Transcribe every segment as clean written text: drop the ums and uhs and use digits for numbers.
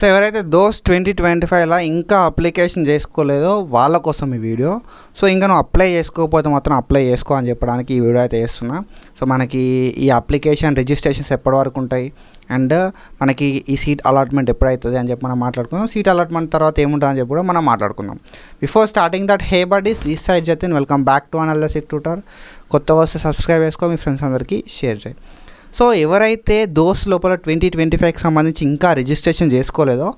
So ఎవరైతే దోస్త్ 2025లా ఇంకా అప్లికేషన్ చేసుకోలేదో వాళ్ళ కోసం ఈ వీడియో. సో ఇంకా నువ్వు అప్లై చేసుకోకపోతే మాత్రం అప్లై చేసుకో అని చెప్పడానికి ఈ వీడియో అయితే చేస్తున్నా. సో మనకి ఈ అప్లికేషన్ రిజిస్ట్రేషన్స్ ఎప్పటి వరకు ఉంటాయి అండ్ మనకి ఈ సీట్ అలాట్మెంట్ ఎప్పుడవుతుంది అని చెప్పి మనం మాట్లాడుకుందాం. సీట్ అలాట్మెంట్ తర్వాత ఏముంటుంది అని చెప్పి కూడా మనం మాట్లాడుకుందాం. Before starting that, hey buddies, this side Jatin, welcome back to another sick tutor. కొత్తగా వస్తే సబ్స్క్రైబ్ చేసుకో, మీ ఫ్రెండ్స్ అందరికీ షేర్ చేయి. సో ఎవరైతే దోస్త్ లోపల 2025కి సంబంధించి ఇంకా రిజిస్ట్రేషన్ చేసుకోలేదో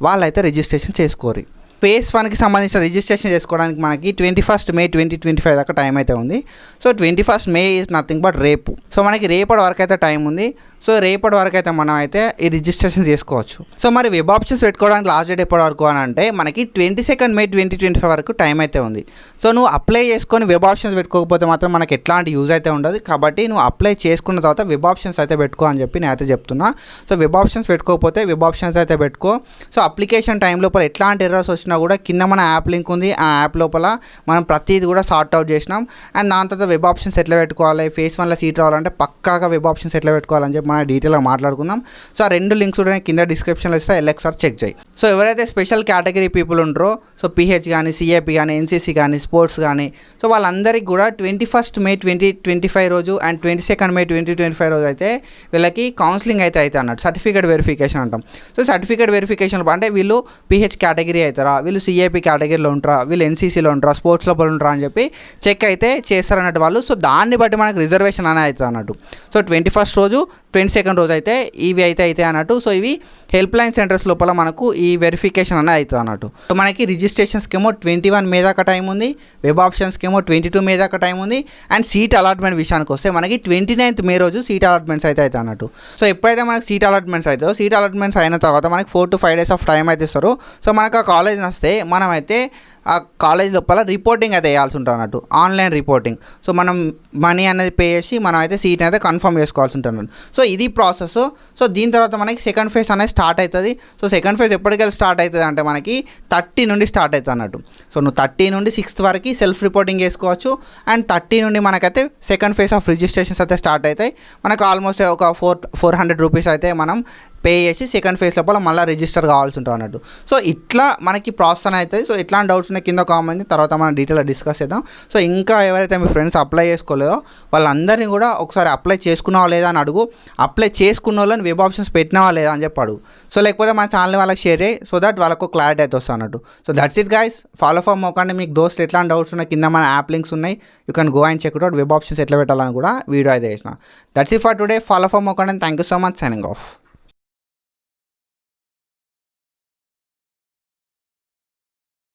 వాళ్ళైతే రిజిస్ట్రేషన్ చేసుకోరు. ఫేజ్ 1కి సంబంధించిన రిజిస్ట్రేషన్ చేసుకోవడానికి మనకి 21 మే 2025 దాకా టైం అయితే ఉంది. So 21 May is nothing but రేపు. సో మనకి రేపటి వరకు అయితే టైం ఉంది. సో రేపటి వరకు అయితే మనం అయితే ఈ రిజిస్ట్రేషన్ చేసుకోవచ్చు. సో మరి వెబ్ ఆప్షన్స్ పెట్టుకోవడానికి లాస్ట్ డేట్ ఎప్పటి వరకు అని అంటే మనకి 22 మే 2025 వరకు టైం అయితే ఉంది. సో నువ్వు అప్లై చేసుకొని వెబ్ ఆప్షన్స్ పెట్టుకోకపోతే మాత్రం మనకి ఎట్లాంటి యూజ్ అయితే ఉండదు. కాబట్టి నువ్వు అప్లై చేసుకున్న తర్వాత వెబ్ ఆప్షన్స్ అయితే పెట్టుకో అని చెప్పి నేనైతే చెప్తున్నా. సో వెబ్ ఆప్షన్స్ పెట్టుకోకపోతే వెబ్ ఆప్షన్స్ అయితే పెట్టుకో. సో అప్లికేషన్ టైం లోపల ఎట్లాంటి ఎర్రర్స్ వచ్చినా కూడా కింద మన యాప్ లింక్ ఉంది. ఆ యాప్ లోపల మనం ప్రతిదీ కూడా సార్ట్ అవుట్ చేసినాం. అండ్ దాని తర్వాత వెబ్ ఆప్షన్స్ ఎట్లా పెట్టుకోవాలి, ఫేజ్ 1లో సీట్ రావాలంటే పక్కాగా వెబ్ ఆప్షన్స్ ఎట్లా పెట్టుకోవాలని చెప్పి మనం డీటెయిల్గా మాట్లాడుకుందాం. సో ఆ రెండు లింక్స్ కూడా కింద డిస్క్రిప్షన్లో ఇస్తే ఒకసారి చెక్ చేయి. సో ఎవరైతే స్పెషల్ కేటగిరీ పీపుల్ ఉంటారో, సో పిహెచ్ కానీ, సిఏపి కానీ, ఎన్సీసీ కానీ, స్పోర్ట్స్ కానీ, సో వాళ్ళందరికీ కూడా 21 మే 2025 రోజు అండ్ 22 మే 2025 రోజు అయితే వీళ్ళకి కౌన్సిలింగ్ అయితే అన్నట్టు సర్టిఫికేట్ వెరిఫికేషన్ అంటాం. సో సర్టిఫికేట్ వెరిఫికేషన్ అంటే వీళ్ళు పిహెచ్ కేటగిరీ అవుతారా, వీళ్ళు సిఏపి కేటగిరీలో ఉంటారా, వీళ్ళు ఎన్సీసీలో ఉంటారా, స్పోర్ట్స్ లోపల ఉంటారా అని చెప్పి చెక్ అయితే చేస్తారన్నట్టు వాళ్ళు. సో దాన్ని బట్టి మనకు రిజర్వేషన్ అనేది అవుతుంది అన్నట్టు. సో 21 రోజు 22 రోజు అయితే ఇవి అయితే అన్నట్టు. సో ఇవి హెల్ప్ లైన్ సెంటర్స్ లోపల మనకు ఈ వెరిఫికేషన్ అనేది అవుతుంది అన్నట్టు. సో మనకి రిజిస్ట్రేషన్స్కి ఏమో 21 మే దాకా టైం ఉంది, వెబ్ ఆప్షన్స్కి ఏమో 22 మే దాకా టైం ఉంది. అండ్ సీట్ అలాట్మెంట్ విషయానికి వస్తే మనకి 29 మే రోజు సీట్ అలాట్మెంట్స్ అయితే అన్నట్టు. సో ఎప్పుడైతే మనకి సీట్ అలాట్మెంట్స్ అవుతాయో, సీట్ అలాట్మెంట్స్ అయిన తర్వాత మనకి 4 to 5 days ఆఫ్ టైం అయితే ఇస్తారు. సో మనకు ఆ కాలేజ్ వస్తే మనమైతే ఆ కాలేజ్ లోపల రిపోర్టింగ్ అయితే వేయాల్సి ఉంటుంది అన్నట్టు, ఆన్లైన్ రిపోర్టింగ్. సో మనం మనీ అనేది పే చేసి మనం అయితే సీట్ అయితే కన్ఫర్మ్ చేసుకోవాల్సి ఉంటుంది. సో ఇది ప్రాసెస్. సో దీని తర్వాత మనకి సెకండ్ ఫేజ్ అనేది స్టార్ట్ అవుతుంది. సో సెకండ్ ఫేజ్ ఎప్పటికెళ్ళి స్టార్ట్ అవుతుంది అంటే మనకి 30 నుండి స్టార్ట్ అవుతుంది అన్నట్టు. సో నువ్వు 30 నుండి 6th వరకు సెల్ఫ్ రిపోర్టింగ్ చేసుకోవచ్చు. అండ్ 30 నుండి మనకైతే సెకండ్ ఫేజ్ ఆఫ్ రిజిస్ట్రేషన్స్ అయితే స్టార్ట్ అవుతాయి. మనకు ఆల్మోస్ట్ ఒక 400 రూపీస్ అయితే మనం పే చేసి సెకండ్ ఫేజ్ లోపల మళ్ళీ రిజిస్టర్ కావాల్సి ఉంటుంది అన్నట్టు. సో ఇట్లా మనకి ప్రాసెస్ అని అవుతుంది. సో ఇట్లాంటి డౌట్స్ ఉన్నాయి కింద కామెంట్, తర్వాత మనం డీటెయిల్గా డిస్కస్ చేద్దాం. సో ఇంకా ఎవరైతే మీ ఫ్రెండ్స్ అప్లై చేసుకోలేదో వాళ్ళందరినీ కూడా ఒకసారి అప్లై చేసుకున్నావా లేదా అని అడుగు. అప్లై చేసుకున్న వాళ్ళని వెబ్ ఆప్షన్స్ పెట్టినావా లేదా అని చెప్పి అడుగు. సో లేకపోతే మన ఛానల్ వాళ్ళకి షేర్ చేయి, సో దట్ వాళ్ళకు క్లారిటీ అయితే వస్తుంది అన్నట్టు. So that's it guys. Follow for మోకండి. మీకు దోస్త్ ఎట్లాంటి డౌట్స్ ఉన్నాయి కింద మన యాప్ లింక్స్ ఉన్నాయి. You can go and check it out. Web options ఎట్లా పెట్టాలని కూడా వీడియో అయితే చేసిన. That's it for today. Follow for మోకండి. Thank you so much. Signing of.